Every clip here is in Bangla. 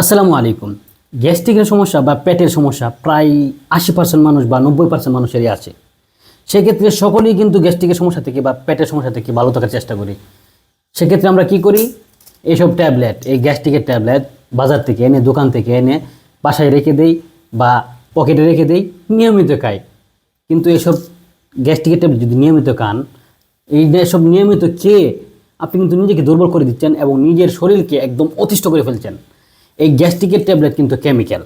আসসালামু আলাইকুম। গ্যাস্ট্রিকের সমস্যা বা পেটের সমস্যা প্রায় 80% মানুষ বা 90% মানুষেরই আছে। সেক্ষেত্রে সকলেই কিন্তু গ্যাস্ট্রিকের সমস্যা থেকে বা পেটের সমস্যা থেকে ভালো থাকার চেষ্টা করি। সেক্ষেত্রে আমরা কি করি? এইসব ট্যাবলেট, এই গ্যাস্ট্রিকের ট্যাবলেট বাজার থেকে এনে, দোকান থেকে এনে বাসায় রেখে দেই বা পকেটে রেখে দেই, নিয়মিত খাই। কিন্তু এসব গ্যাস্ট্রিকের ট্যাবলেট যদি নিয়মিত খান, সব নিয়মিত খেয়ে আপনি কিন্তু নিজেকে দুর্বল করে দিচ্ছেন এবং নিজের শরীরকে একদম অতিষ্ঠ করে ফেলছেন। এই গ্যাস্ট্রিকের ট্যাবলেট কিন্তু কেমিক্যাল।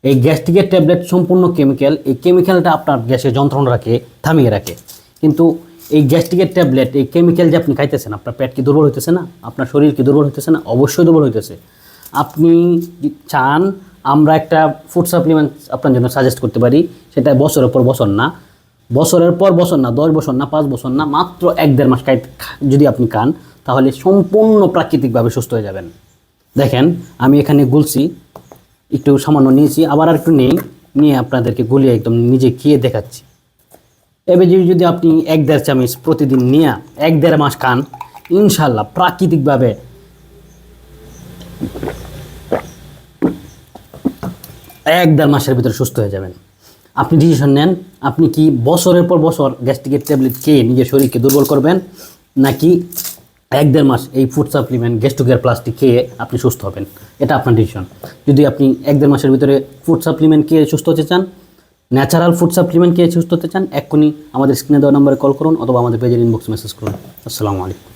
এই গ্যাস্ট্রিকের ট্যাবলেট সম্পূর্ণ কেমিক্যাল। এই কেমিক্যালটা আপনার গ্যাসের যন্ত্রণাটাকে থামিয়ে রাখে। কিন্তু এই গ্যাস্ট্রিকের ট্যাবলেট, এই কেমিক্যাল যে আপনি খাইতেছেন, আপনার পেট কি দুর্বল হইতেছে না? আপনার শরীর কি দুর্বল হইতেছে না? অবশ্যই দুর্বল হইতেছে। আপনি চান আমরা একটা ফুড সাপ্লিমেন্ট আপনার জন্য সাজেস্ট করতে পারি, সেটা বছরের পর বছর না, বছরের পর বছর না, 10 বছর না, 5 বছর না, মাত্র 1-1.5 মাস যদি আপনি খান, তাহলে সম্পূর্ণ প্রাকৃতিকভাবে সুস্থ হয়ে যাবেন। দেখেন, আমি এখানে গুলছি, একটু সামান্য নিয়েছি, আবার আর একটু নিয়ে আপনাদেরকে গুলিয়ে একদম নিজে খেয়ে দেখাচ্ছি। এবার যদি আপনি 1-1.5 চামচ প্রতিদিন নিয়ে 1-1.5 মাস খান, ইনশাল্লাহ প্রাকৃতিকভাবে 1-1.5 মাসের ভিতরে সুস্থ হয়ে যাবেন। আপনি ডিসিশন নেন, আপনি কি বছরের পর বছর গ্যাস্ট্রিকের ট্যাবলেট খেয়ে নিজের শরীরকে দুর্বল করবেন, নাকি 1-1.5 মাস এই ফুড সাপ্লিমেন্ট গ্যাস্ট্রোকেয়ার প্লাসটি খেয়ে আপনি সুস্থ হবেন। এটা আপনার ডিসিশন। যদি আপনি 1-1.5 মাসের ভিতরে ফুড সাপ্লিমেন্ট খেয়ে সুস্থ হতে চান, ন্যাচারাল ফুড সাপ্লিমেন্ট খেয়ে সুস্থ হতে চান, এক্ষুনি আমাদের স্ক্রিনে দেওয়া নম্বরে কল করুন অথবা আমাদের পেজের ইনবক্স মেসেজ করুন। আসসালামু আলাইকুম।